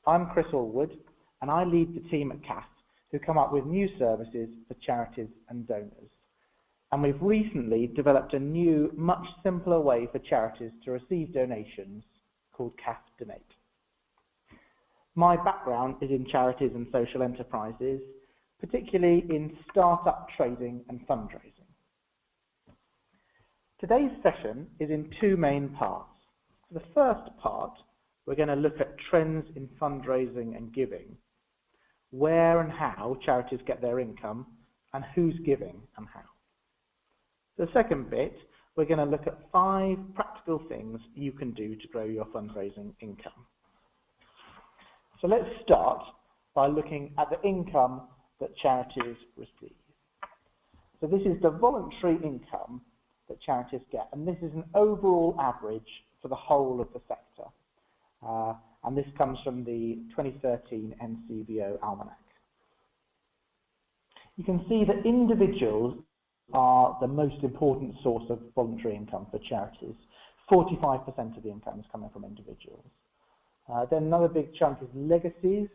I'm Chris Allwood, and I lead the team at CAF who come up with new services for charities and donors. And we've recently developed a new, much simpler way for charities to receive donations called CAF Donate. My background is in charities and social enterprises, particularly in startup trading and fundraising. Today's session is in two main parts. For the first part, we're going to look at trends in fundraising and giving, where and how charities get their income, and who's giving and how. The second bit, we're going to look at 5 practical things you can do to grow your fundraising income. So let's start by looking at the income that charities receive. So this is the voluntary income that charities get, and this is an overall average for the whole of the sector. And this comes from the 2013 NCBO Almanac. You can see that individuals are the most important source of voluntary income for charities. 45% of the income is coming from individuals. Then another big chunk is legacies.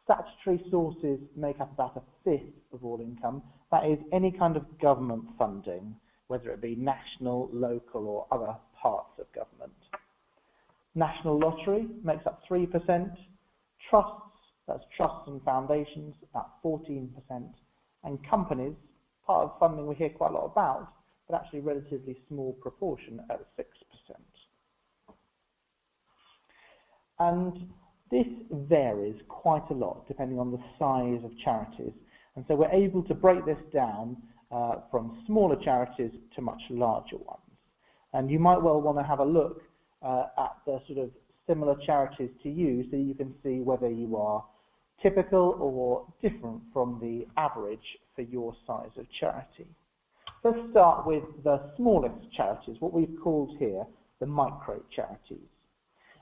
Statutory sources make up about 1/5 of all income. That is any kind of government funding, whether it be national, local or other parts of government. National Lottery makes up 3%. Trusts, that's trusts and foundations, about 14%. And companies, part of funding we hear quite a lot about, but actually a relatively small proportion at 6%. And this varies quite a lot depending on the size of charities. And so we're able to break this down from smaller charities to much larger ones. And you might well want to have a look at the sort of similar charities to you so you can see whether you are typical or different from the average for your size of charity. Let's start with the smallest charities, what we've called here the micro charities.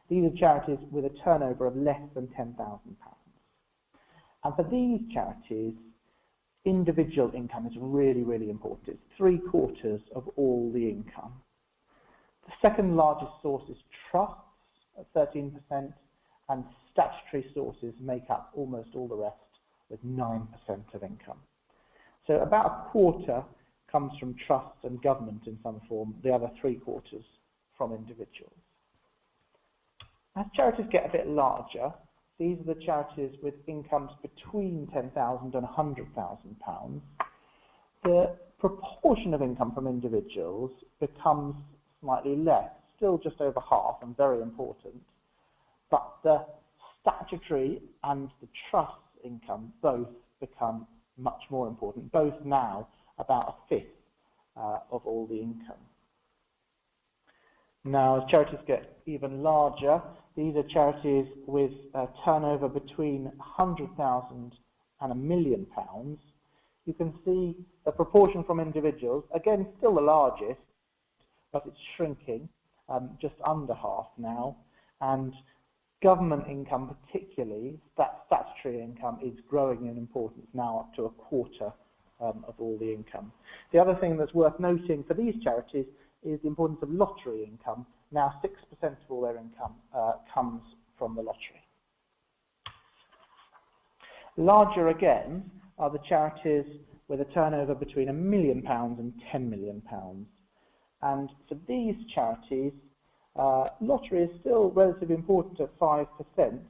These are charities with a turnover of less than £10,000. And for these charities, individual income is really, really important. It's 3/4 of all the income. The second largest source is trusts at 13%, and statutory sources make up almost all the rest with 9% of income. So about 1/4 comes from trusts and government in some form, the other 3/4 from individuals. As charities get a bit larger, these are the charities with incomes between £10,000 and £100,000. The proportion of income from individuals becomes slightly less, still just over half and very important, but the statutory and the trust income both become much more important, both now about 1/5 of all the income. Now, as charities get even larger, these are charities with a turnover between £100,000 and £1 million. You can see the proportion from individuals, again, still the largest, but it's shrinking, just under half now. And government income, particularly, that statutory income, is growing in importance now up to 1/4 of all the income. The other thing that's worth noting for these charities is the importance of lottery income. Now 6% of all their income comes from the lottery. Larger again are the charities with a turnover between £1 million and £10 million. And for these charities, lottery is still relatively important at 5%,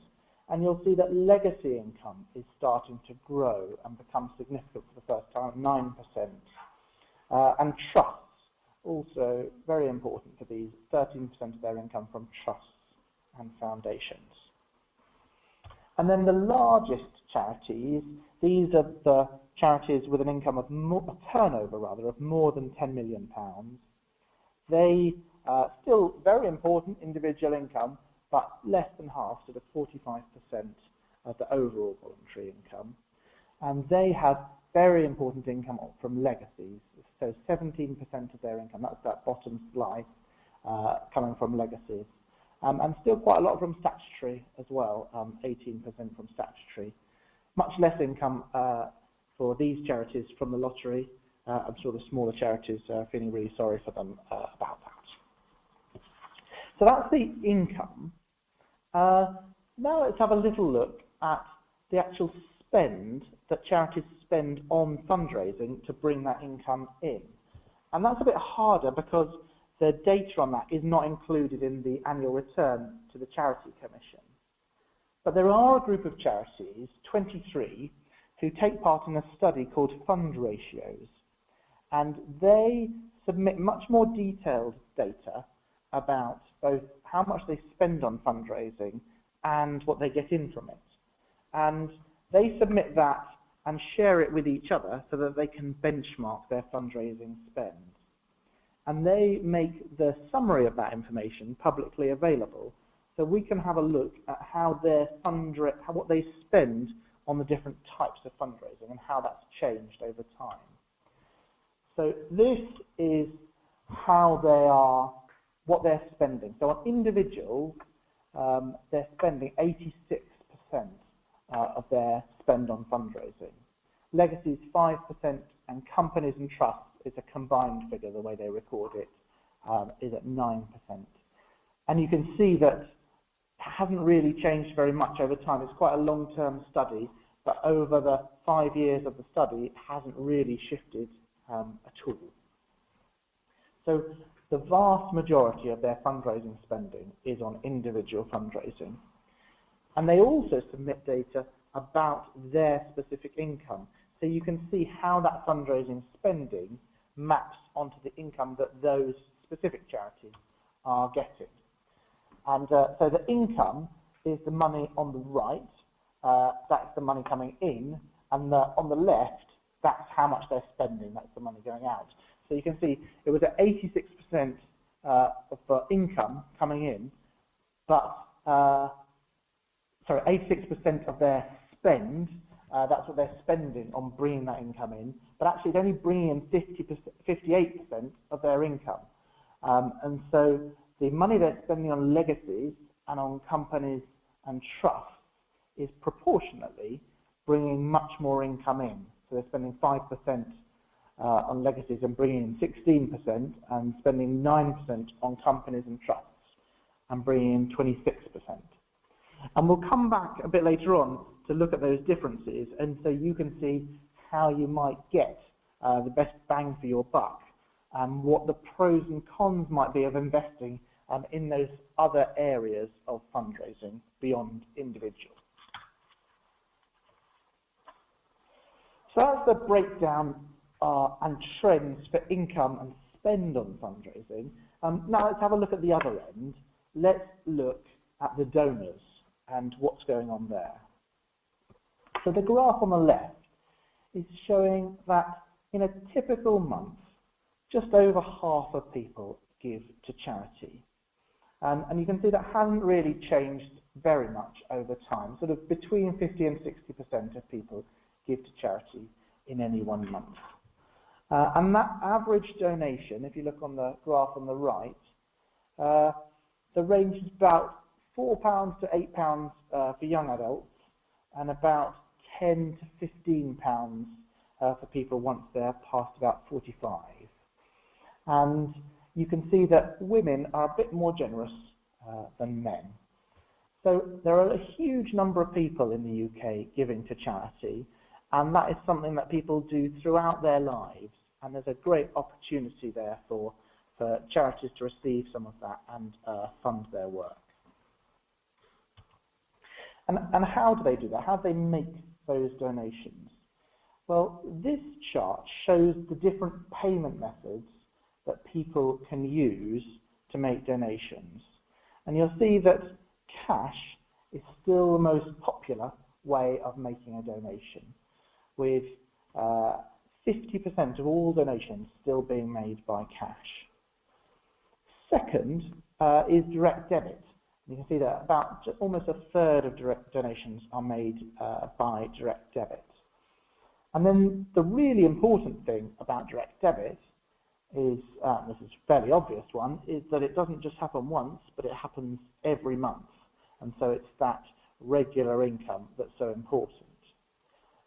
and you'll see that legacy income is starting to grow and become significant for the first time, 9%. And trusts, also very important for these, 13% of their income from trusts and foundations. And then the largest charities, these are the charities with an income of a turnover rather of more than £10 million. They still very important individual income, but less than half, sort of 45% of the overall voluntary income. And they have very important income from legacies. So 17% of their income, that's that bottom slide, coming from legacies. And still quite a lot from statutory as well, 18% from statutory. Much less income for these charities from the lottery. I'm sure the smaller charities are feeling really sorry for them about that. So that's the income. Now let's have a little look at the actual spend that charities spend on fundraising to bring that income in. And that's a bit harder because the data on that is not included in the annual return to the Charity Commission. But there are a group of charities, 23, who take part in a study called Fund Ratios. And they submit much more detailed data about both how much they spend on fundraising and what they get in from it. And they submit that and share it with each other so that they can benchmark their fundraising spend. And they make the summary of that information publicly available, so we can have a look at how what they spend on the different types of fundraising and how that's changed over time. So this is what they're spending. So on individuals, they're spending 86% of their spend on fundraising. Legacies 5%, and companies and trusts, it's a combined figure, the way they record it, is at 9%. And you can see that it hasn't really changed very much over time. It's quite a long-term study, but over the 5 years of the study, it hasn't really shifted at all. So the vast majority of their fundraising spending is on individual fundraising. And they also submit data about their specific income. So you can see how that fundraising spending maps onto the income that those specific charities are getting. And so the income is the money on the right, that's the money coming in, and on the left, that's how much they're spending, that's the money going out. So you can see it was at 86% of income coming in, but, 86% of their spend, that's what they're spending on bringing that income in, but actually it's only bringing in 58% of their income. And so the money they're spending on legacies and on companies and trusts is proportionately bringing much more income in. So they're spending 5% on legacies and bringing in 16%, and spending 9% on companies and trusts and bringing in 26%. And we'll come back a bit later on to look at those differences, and so you can see how you might get the best bang for your buck, and what the pros and cons might be of investing in those other areas of fundraising beyond individual. So that's the breakdown and trends for income and spend on fundraising. Now let's have a look at the other end. Let's look at the donors and what's going on there. So the graph on the left is showing that in a typical month, just over half of people give to charity. And you can see that hasn't really changed very much over time. Sort of between 50 and 60% of people give to charity in any one month. And that average donation, if you look on the graph on the right, the range is about £4 to £8 for young adults, and about £10 to £15 for people once they're past about 45. And you can see that women are a bit more generous than men. So there are a huge number of people in the UK giving to charity, and that is something that people do throughout their lives, and there's a great opportunity there for charities to receive some of that and fund their work. And how do they do that? How do they make those donations? Well, this chart shows the different payment methods that people can use to make donations. And you'll see that cash is still the most popular way of making a donation, with 50% of all donations still being made by cash. Second is direct debit. You can see that about almost a third of direct donations are made by direct debit. And then the really important thing about direct debit is, this is a fairly obvious one, is that it doesn't just happen once, but it happens every month. And so it's that regular income that's so important.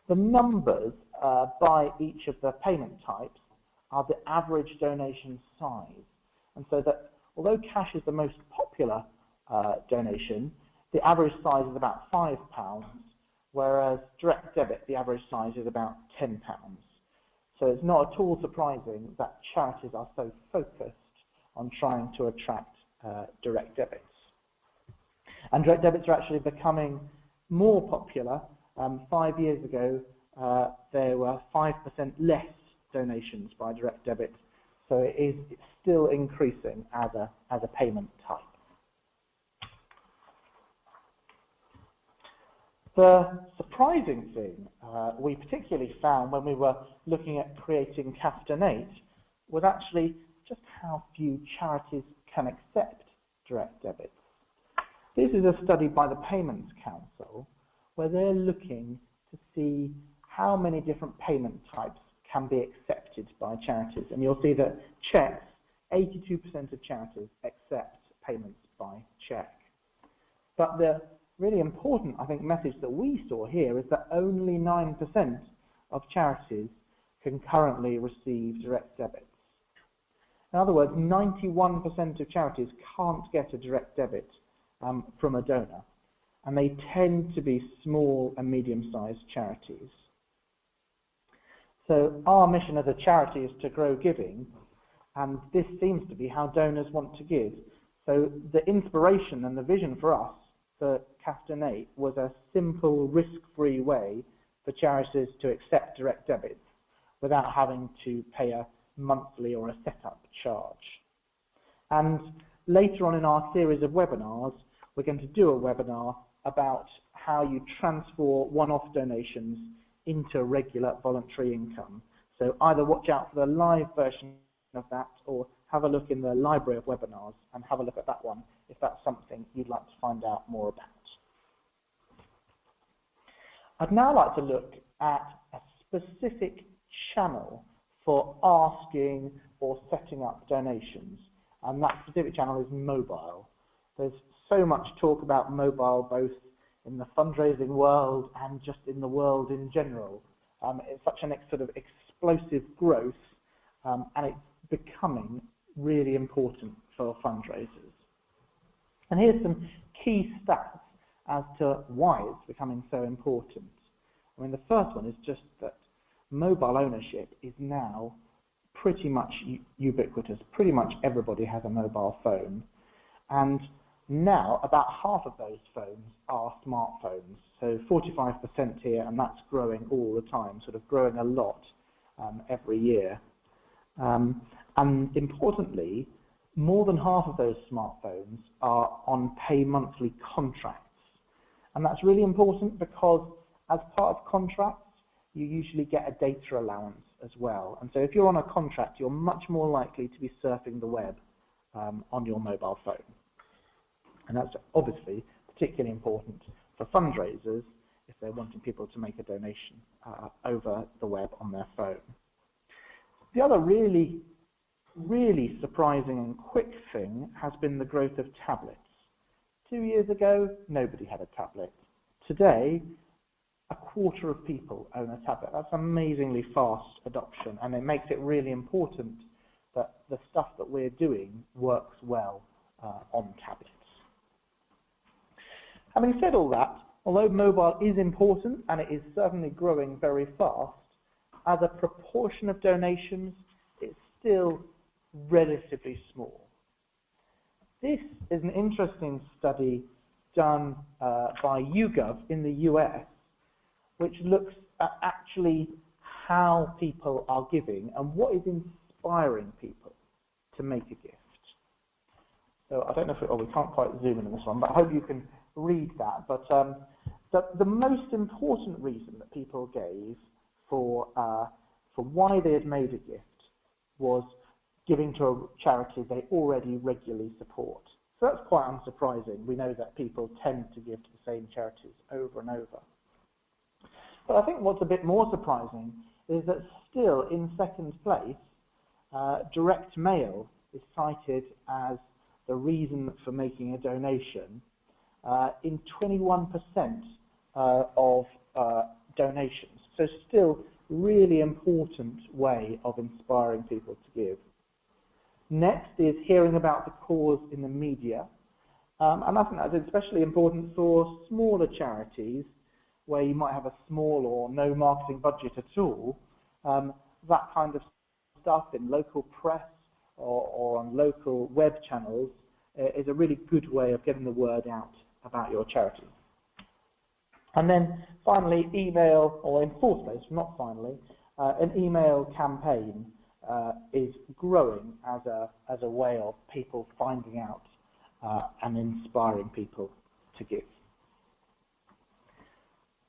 The numbers by each of the payment types are the average donation size. And so that although cash is the most popular donation, the average size is about £5, whereas direct debit, the average size is about £10. So it's not at all surprising that charities are so focused on trying to attract direct debits. And direct debits are actually becoming more popular. 5 years ago, there were 5% less donations by direct debit, so it's still increasing as a payment type. The surprising thing we particularly found when we were looking at creating CAF Donate was actually just how few charities can accept direct debits. This is a study by the Payments Council where they're looking to see how many different payment types can be accepted by charities. And you'll see that cheques, 82% of charities accept payments by cheque. But the really important, I think, message that we saw here is that only 9% of charities can currently receive direct debits. In other words, 91% of charities can't get a direct debit from a donor, and they tend to be small and medium-sized charities. So our mission as a charity is to grow giving, and this seems to be how donors want to give. So the inspiration and the vision for us for CAF Donate was a simple, risk-free way for charities to accept direct debits without having to pay a monthly or a setup charge. And later on in our series of webinars, we're going to do a webinar about how you transfer one-off donations into regular voluntary income. So either watch out for the live version of that or have a look in the library of webinars and have a look at that one if that's something you'd like to find out more about. I'd now like to look at a specific channel for asking or setting up donations, and that specific channel is mobile. There's so much talk about mobile both in the fundraising world and just in the world in general. It's such an sort of explosive growth, and it's becoming really important for fundraisers. And here's some key stats as to why it's becoming so important. I mean, the first one is just that mobile ownership is now pretty much ubiquitous. Pretty much everybody has a mobile phone, and now about half of those phones are smartphones. So 45% here, and that's growing all the time, sort of growing a lot every year. And importantly, more than half of those smartphones are on pay monthly contracts. And that's really important because as part of contracts, you usually get a data allowance as well. And so if you're on a contract, you're much more likely to be surfing the web on your mobile phone. And that's obviously particularly important for fundraisers if they're wanting people to make a donation over the web on their phone. The other really surprising and quick thing has been the growth of tablets. 2 years ago, nobody had a tablet. Today, 1/4 of people own a tablet. That's amazingly fast adoption, and it makes it really important that the stuff that we're doing works well on tablets. Having said all that, although mobile is important, and it is certainly growing very fast, as a proportion of donations, it's still relatively small. This is an interesting study done by YouGov in the US, which looks at actually how people are giving and what is inspiring people to make a gift. So I don't know if we can't quite zoom in on this one, but I hope you can read that. But the most important reason that people gave for why they had made a gift was giving to a charity they already regularly support. So that's quite unsurprising. We know that people tend to give to the same charities over and over. But I think what's a bit more surprising is that still in second place, direct mail is cited as the reason for making a donation in 21% of donations. So still really important way of inspiring people to give. Next is hearing about the cause in the media, And I think that's especially important for smaller charities where you might have a small or no marketing budget at all. That kind of stuff in local press or on local web channels is a really good way of getting the word out about your charity. And then finally, email, or in fourth place, not finally, an email campaign is growing as a way of people finding out and inspiring people to give.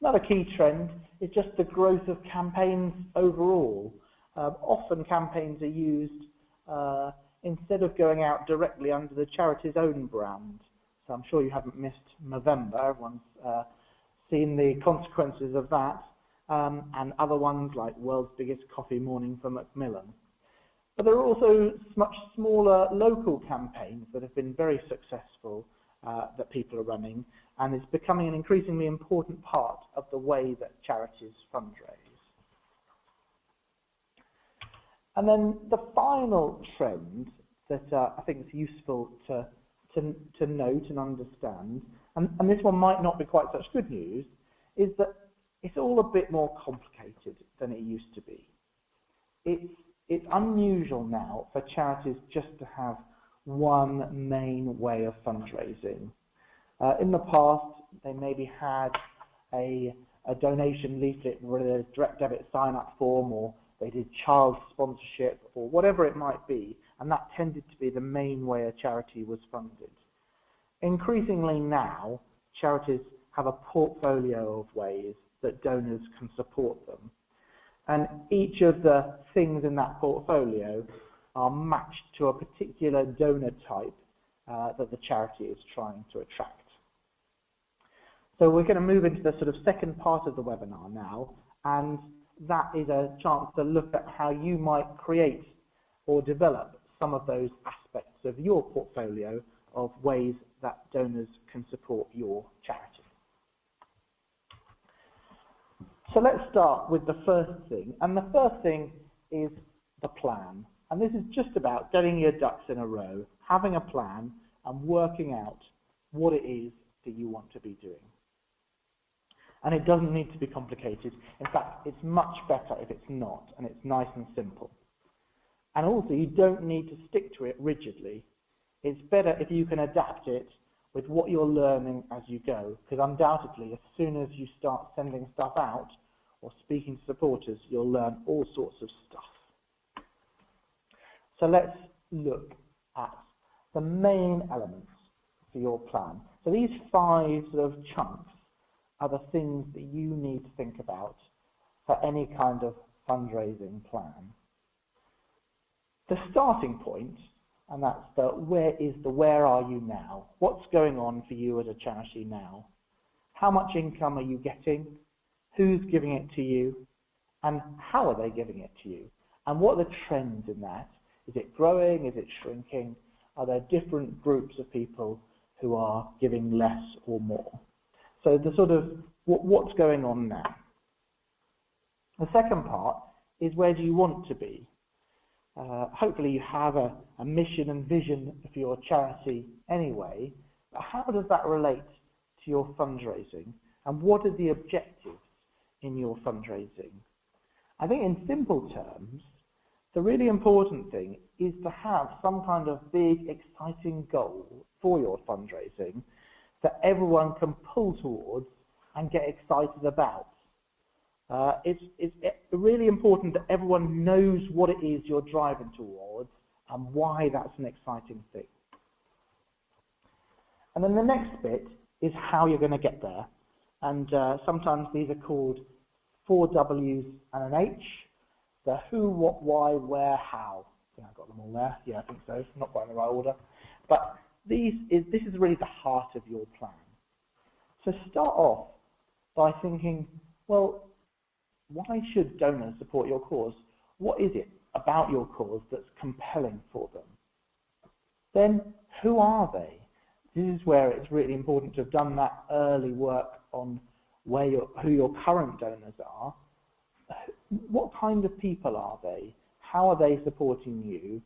Another key trend is just the growth of campaigns overall. Often campaigns are used instead of going out directly under the charity's own brand. So I'm sure you haven't missed Movember. Everyone's seen the consequences of that, and other ones like World's Biggest Coffee Morning for Macmillan. But there are also much smaller local campaigns that have been very successful that people are running, and it's becoming an increasingly important part of the way that charities fundraise. And then the final trend that I think is useful to note and understand, and this one might not be quite such good news, is that it's all a bit more complicated than it used to be. It's unusual now for charities just to have one main way of fundraising. In the past, they maybe had a donation leaflet with a direct debit sign-up form, or they did child sponsorship, or whatever it might be, and that tended to be the main way a charity was funded. Increasingly now, charities have a portfolio of ways that donors can support them. And each of the things in that portfolio are matched to a particular donor type that the charity is trying to attract. So we're going to move into the sort of second part of the webinar now, and that is a chance to look at how you might create or develop some of those aspects of your portfolio of ways that donors can support your charity. So let's start with the first thing, and the first thing is the plan. And this is just about getting your ducks in a row, having a plan, and working out what it is that you want to be doing. And it doesn't need to be complicated. In fact, it's much better if it's not, and it's nice and simple. And also, you don't need to stick to it rigidly. It's better if you can adapt it with what you're learning as you go, because undoubtedly, as soon as you start sending stuff out or speaking to supporters, you'll learn all sorts of stuff. So let's look at the main elements for your plan. So these 5 sort of chunks are the things that you need to think about for any kind of fundraising plan. The starting point, and that's the where are you now? What's going on for you as a charity now? How much income are you getting? Who's giving it to you? And how are they giving it to you? And what are the trends in that? Is it growing? Is it shrinking? Are there different groups of people who are giving less or more? So the sort of what's going on now. The second part is where do you want to be? Hopefully you have a mission and vision for your charity anyway, but how does that relate to your fundraising? And what are the objectives in your fundraising? I think in simple terms, the really important thing is to have some kind of big, exciting goal for your fundraising that everyone can pull towards and get excited about. It's really important that everyone knows what it is you're driving towards and why that's an exciting thing. And then the next bit is how you're going to get there. And sometimes these are called 4 W's and an H. The who, what, why, where, how. I think I've got them all there. Yeah, I think so. Not quite in the right order. But this is really the heart of your plan. So start off by thinking, well, why should donors support your cause? What is it about your cause that's compelling for them? Then, who are they? This is where it's really important to have done that early work on who your current donors are. What kind of people are they? How are they supporting you?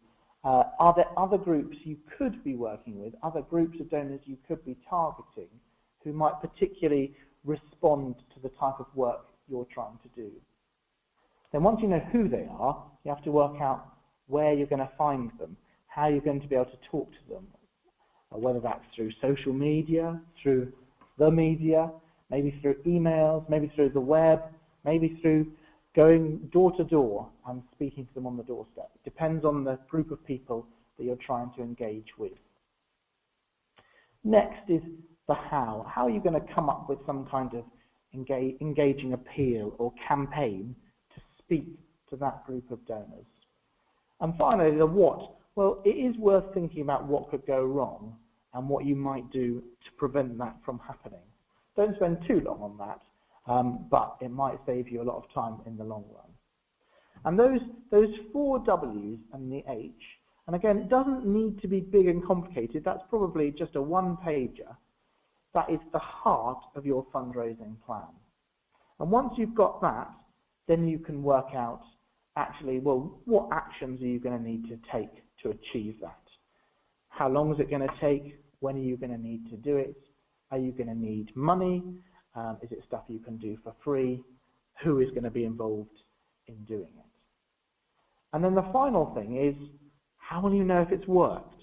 Are there other groups you could be working with, other groups of donors you could be targeting who might particularly respond to the type of work you're trying to do? Then once you know who they are, you have to work out where you're going to find them, how you're going to be able to talk to them, whether that's through social media, through the media, maybe through emails, maybe through the web, maybe through going door to door and speaking to them on the doorstep. It depends on the group of people that you're trying to engage with. Next is the how. How are you going to come up with some kind of engaging appeal or campaign to speak to that group of donors? And finally, the what. Well, it is worth thinking about what could go wrong and what you might do to prevent that from happening. Don't spend too long on that, but it might save you a lot of time in the long run. And those 4 W's and the H, and again, it doesn't need to be big and complicated. That's probably just a one-pager. That is the heart of your fundraising plan. And once you've got that, then you can work out actually, well, what actions are you going to need to take to achieve that? How long is it going to take? When are you going to need to do it? Are you going to need money? Is it stuff you can do for free? Who is going to be involved in doing it? And then the final thing is, how will you know if it's worked?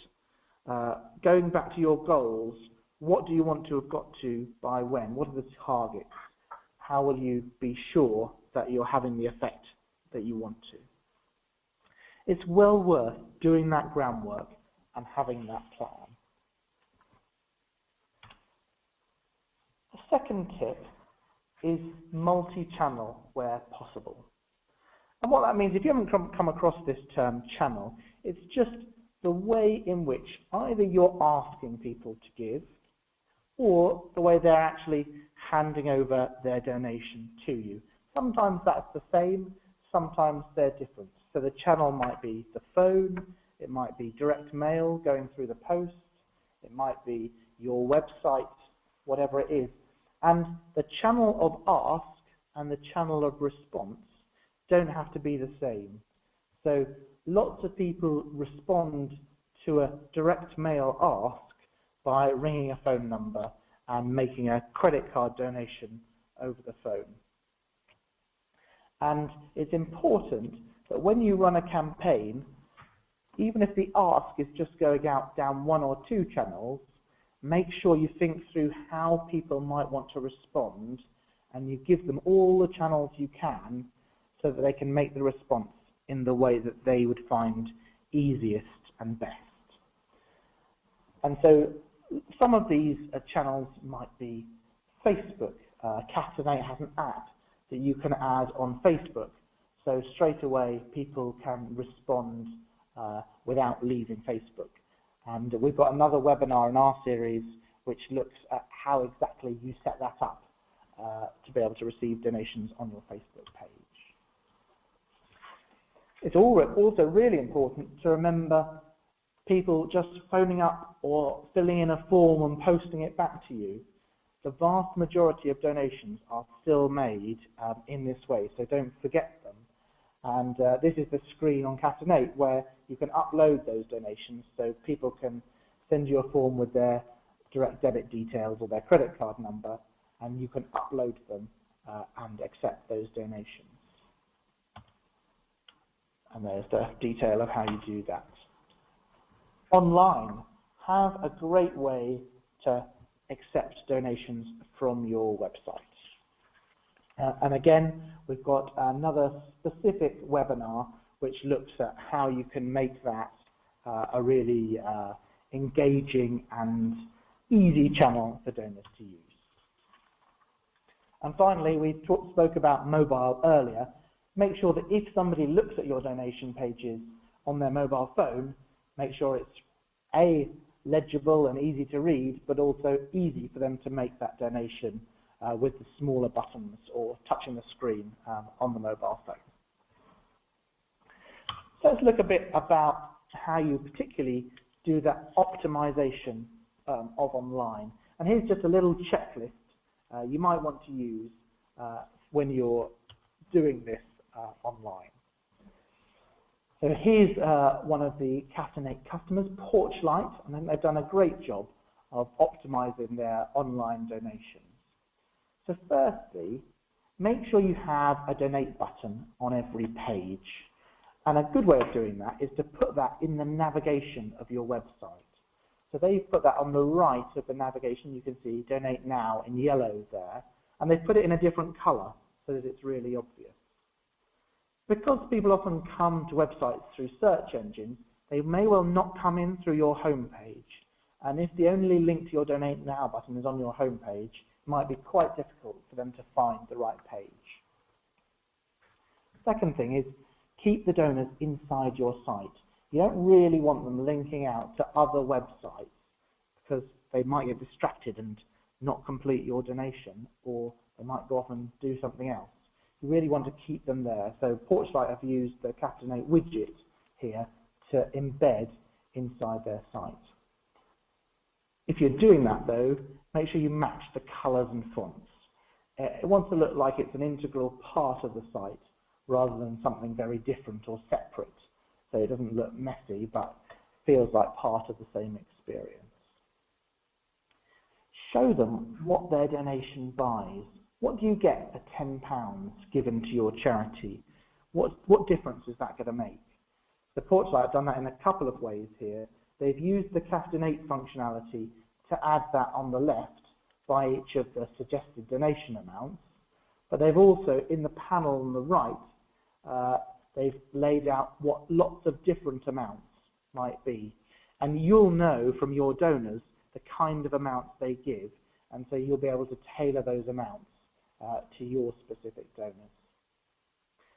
Going back to your goals, what do you want to have got to by when? What are the targets? How will you be sure that you're having the effect that you want to? It's well worth doing that groundwork and having that plan. The second tip is multi-channel where possible. And what that means, if you haven't come across this term channel, it's just the way in which either you're asking people to give or the way they're actually handing over their donation to you. Sometimes that's the same, sometimes they're different. So the channel might be the phone, it might be direct mail going through the post, it might be your website, whatever it is. And the channel of ask and the channel of response don't have to be the same. So lots of people respond to a direct mail ask by ringing a phone number and making a credit card donation over the phone. And it's important that when you run a campaign, even if the ask is just going out down 1 or 2 channels, make sure you think through how people might want to respond and you give them all the channels you can so that they can make the response in the way that they would find easiest and best. And so some of these channels might be Facebook. CAF has an app that you can add on Facebook. So straight away people can respond without leaving Facebook. And we've got another webinar in our series which looks at how exactly you set that up to be able to receive donations on your Facebook page. It's also really important to remember people just phoning up or filling in a form and posting it back to you. The vast majority of donations are still made in this way, so don't forget them. And this is the screen on Catanate where you can upload those donations so people can send you a form with their direct debit details or their credit card number, and you can upload them and accept those donations. And there's the detail of how you do that. Online, have a great way to accept donations from your website. And again, we've got another specific webinar which looks at how you can make that a really engaging and easy channel for donors to use. And finally, we spoke about mobile earlier. Make sure that if somebody looks at your donation pages on their mobile phone, make sure it's A, legible and easy to read, but also easy for them to make that donation with the smaller buttons or touching the screen on the mobile phone. So let's look a bit about how you particularly do that optimization of online. And here's just a little checklist you might want to use when you're doing this online. So here's one of the CAF Donate customers, Porchlight, and I think they've done a great job of optimizing their online donations. So firstly, make sure you have a donate button on every page. And a good way of doing that is to put that in the navigation of your website. So they've put that on the right of the navigation. You can see Donate Now in yellow there. And they've put it in a different color so that it's really obvious. Because people often come to websites through search engines, they may well not come in through your home page. And if the only link to your Donate Now button is on your home page, it might be quite difficult for them to find the right page. Second thing is, keep the donors inside your site. You don't really want them linking out to other websites because they might get distracted and not complete your donation, or they might go off and do something else. You really want to keep them there. So Porchlight have used the CAF Donate widget here to embed inside their site. If you're doing that though, make sure you match the colors and fonts. It wants to look like it's an integral part of the site rather than something very different or separate. So it doesn't look messy but feels like part of the same experience. Show them what their donation buys. What do you get for £10 given to your charity? What difference is that going to make? The Porchlight have done that in a couple of ways here. They've used the CAF Donate functionality to add that on the left by each of the suggested donation amounts, but they've also, in the panel on the right, they've laid out what lots of different amounts might be. And you'll know from your donors the kind of amounts they give, and so you'll be able to tailor those amounts to your specific donors.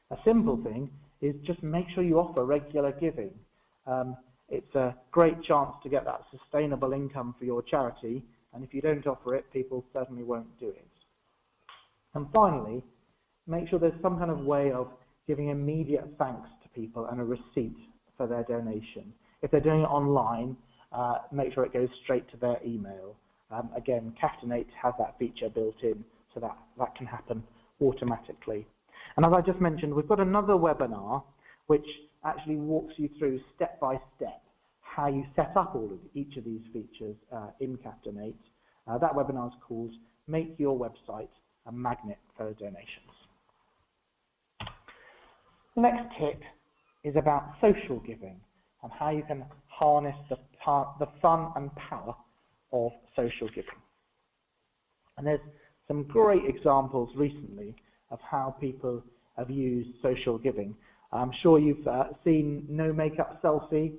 A simple thing is just make sure you offer regular giving. It's a great chance to get that sustainable income for your charity, and if you don't offer it, people certainly won't do it. And finally, make sure there's some kind of way of giving immediate thanks to people and a receipt for their donation. If they're doing it online, make sure it goes straight to their email. Again, CAF Donate has that feature built in, so that can happen automatically. And as I just mentioned, we've got another webinar which actually walks you through step by step how you set up each of these features in CAF Donate. That webinar is called Make Your Website a Magnet for Donations. The next tip is about social giving and how you can harness the fun and power of social giving. And there's some great examples recently of how people have used social giving. I'm sure you've seen No Makeup Selfie.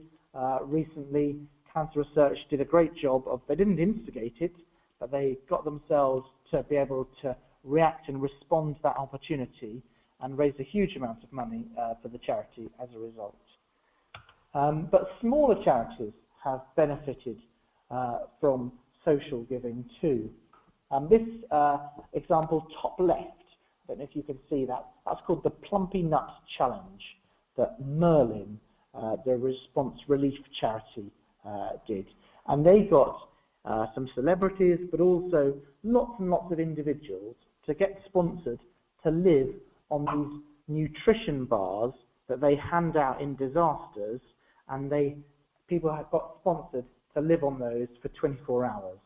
Recently, Cancer Research did a great job of, they didn't instigate it, but they got themselves to be able to react and respond to that opportunity and raised a huge amount of money for the charity as a result. But smaller charities have benefited from social giving too. This example, top left, I don't know if you can see that, that's called the Plumpy Nut Challenge that Merlin, the response relief charity, did. And they got some celebrities, but also lots and lots of individuals to get sponsored to live on these nutrition bars that they hand out in disasters, and people have got sponsored to live on those for 24 hours.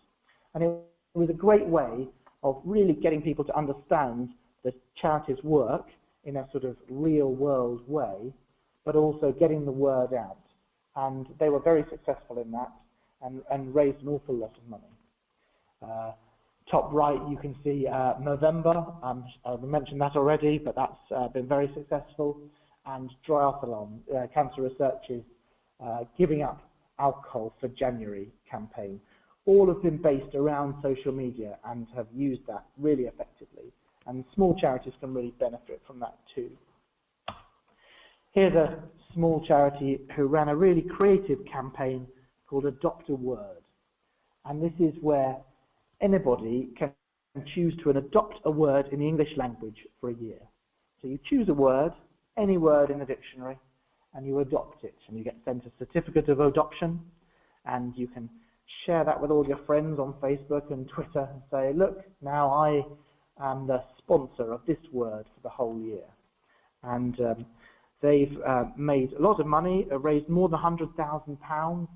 And it was a great way of really getting people to understand the charity's work in a sort of real world way, but also getting the word out. And they were very successful in that and raised an awful lot of money. Top right, you can see Movember. I've mentioned that already, but that's been very successful. And Triathlon, Cancer Research's Giving Up Alcohol for January campaign. All have been based around social media and have used that really effectively. And small charities can really benefit from that too. Here's a small charity who ran a really creative campaign called Adopt a Word. And this is where anybody can choose to adopt a word in the English language for a year. So you choose a word, any word in the dictionary, and you adopt it. And you get sent a certificate of adoption, and you can share that with all your friends on Facebook and Twitter and say, look, now I am the sponsor of this word for the whole year. And They've made a lot of money, raised more than £100,000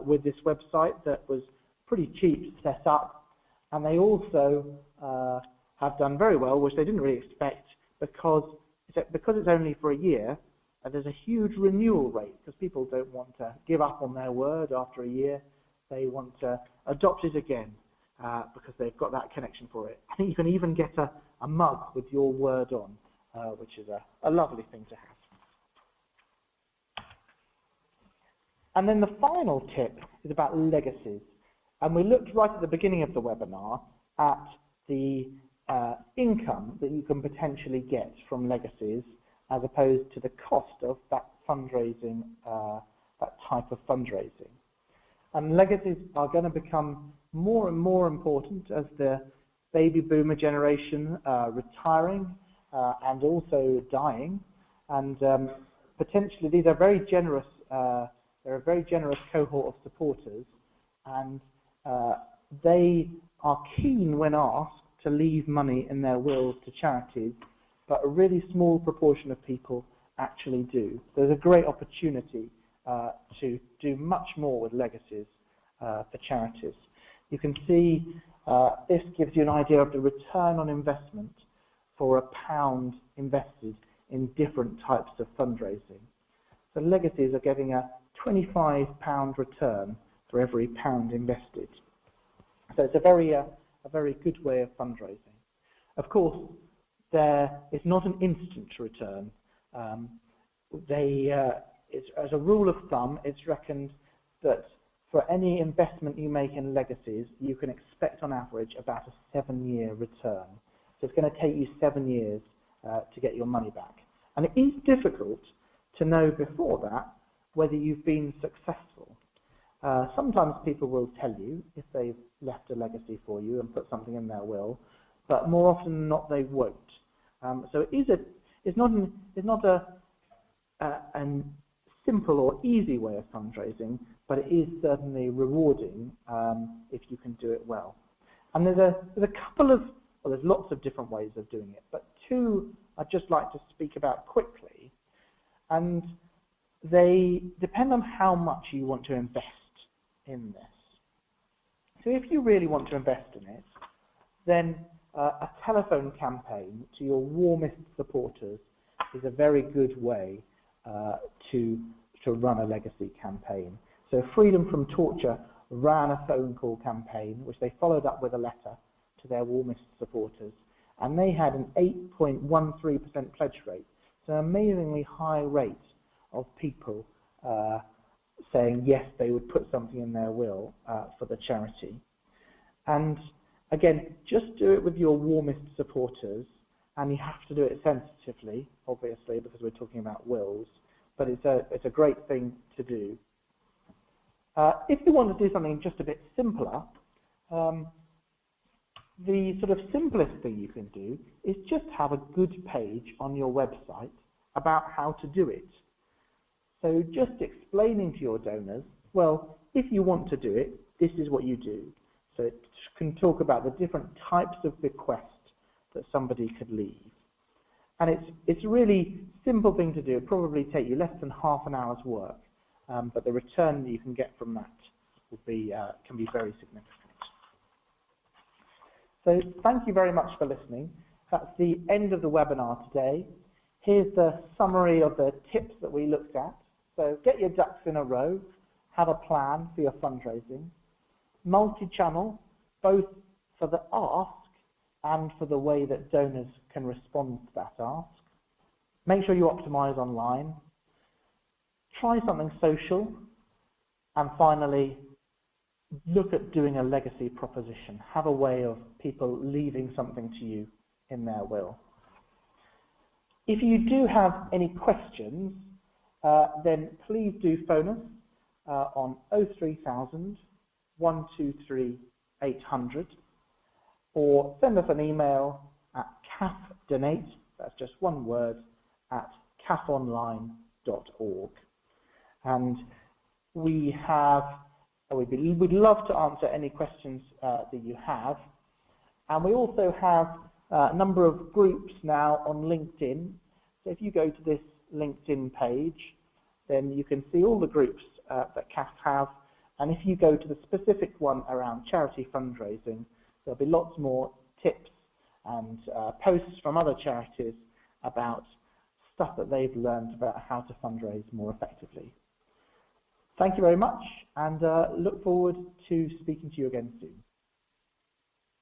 with this website that was pretty cheap to set up, and they also have done very well, which they didn't really expect, because it's only for a year. There's a huge renewal rate because people don't want to give up on their word after a year. They want to adopt it again because they've got that connection for it. I think you can even get a mug with your word on, which is a lovely thing to have. And then the final tip is about legacies. And we looked right at the beginning of the webinar at the income that you can potentially get from legacies as opposed to the cost of that fundraising, that type of fundraising. And legacies are going to become more and more important as the baby boomer generation retiring and also dying. And potentially these are very generous, they're a very generous cohort of supporters, and they are keen when asked to leave money in their wills to charities, but a really small proportion of people actually do. There's a great opportunity to do much more with legacies for charities. You can see this gives you an idea of the return on investment for £1 invested in different types of fundraising. So legacies are getting a £25 return for every £1 invested. So it's a very good way of fundraising. Of course, it's not an instant return. As a rule of thumb, it's reckoned that for any investment you make in legacies, you can expect on average about a 7-year return. So it's going to take you 7 years to get your money back. And it is difficult to know before that whether you've been successful. Sometimes people will tell you if they've left a legacy for you and put something in their will, but more often than not they won't. So it's not a simple or easy way of fundraising, but it is certainly rewarding if you can do it well. And there's a couple of, well, there's lots of different ways of doing it, but two I'd just like to speak about quickly, and they depend on how much you want to invest in this. So if you really want to invest in it, then a telephone campaign to your warmest supporters is a very good way to run a legacy campaign. So Freedom from Torture ran a phone call campaign, which they followed up with a letter to their warmest supporters, and they had an 8.13% pledge rate, so an amazingly high rate of people saying yes, they would put something in their will for the charity. And again, just do it with your warmest supporters, and you have to do it sensitively, obviously, because we're talking about wills, but it's a great thing to do. If you want to do something just a bit simpler, the sort of simplest thing you can do is just have a good page on your website about how to do it. So just explaining to your donors, well, if you want to do it, this is what you do. So it can talk about the different types of bequest that somebody could leave. And it's a really simple thing to do. It'll probably take you less than half an hour's work, but the return that you can get from that will be, can be very significant. So thank you very much for listening. That's the end of the webinar today. Here's the summary of the tips that we looked at. So get your ducks in a row, have a plan for your fundraising, multi-channel, both for the ask and for the way that donors can respond to that ask. Make sure you optimize online, try something social, and finally, look at doing a legacy proposition. Have a way of people leaving something to you in their will. If you do have any questions, then please do phone us on 03000 123 800, or send us an email at cafdonate, that's just one word, at cafonline.org. And we'd love to answer any questions that you have. And we also have a number of groups now on LinkedIn. So if you go to this LinkedIn page, then you can see all the groups that CAF have, and if you go to the specific one around charity fundraising, there'll be lots more tips and posts from other charities about stuff that they've learned about how to fundraise more effectively. Thank you very much, and look forward to speaking to you again soon.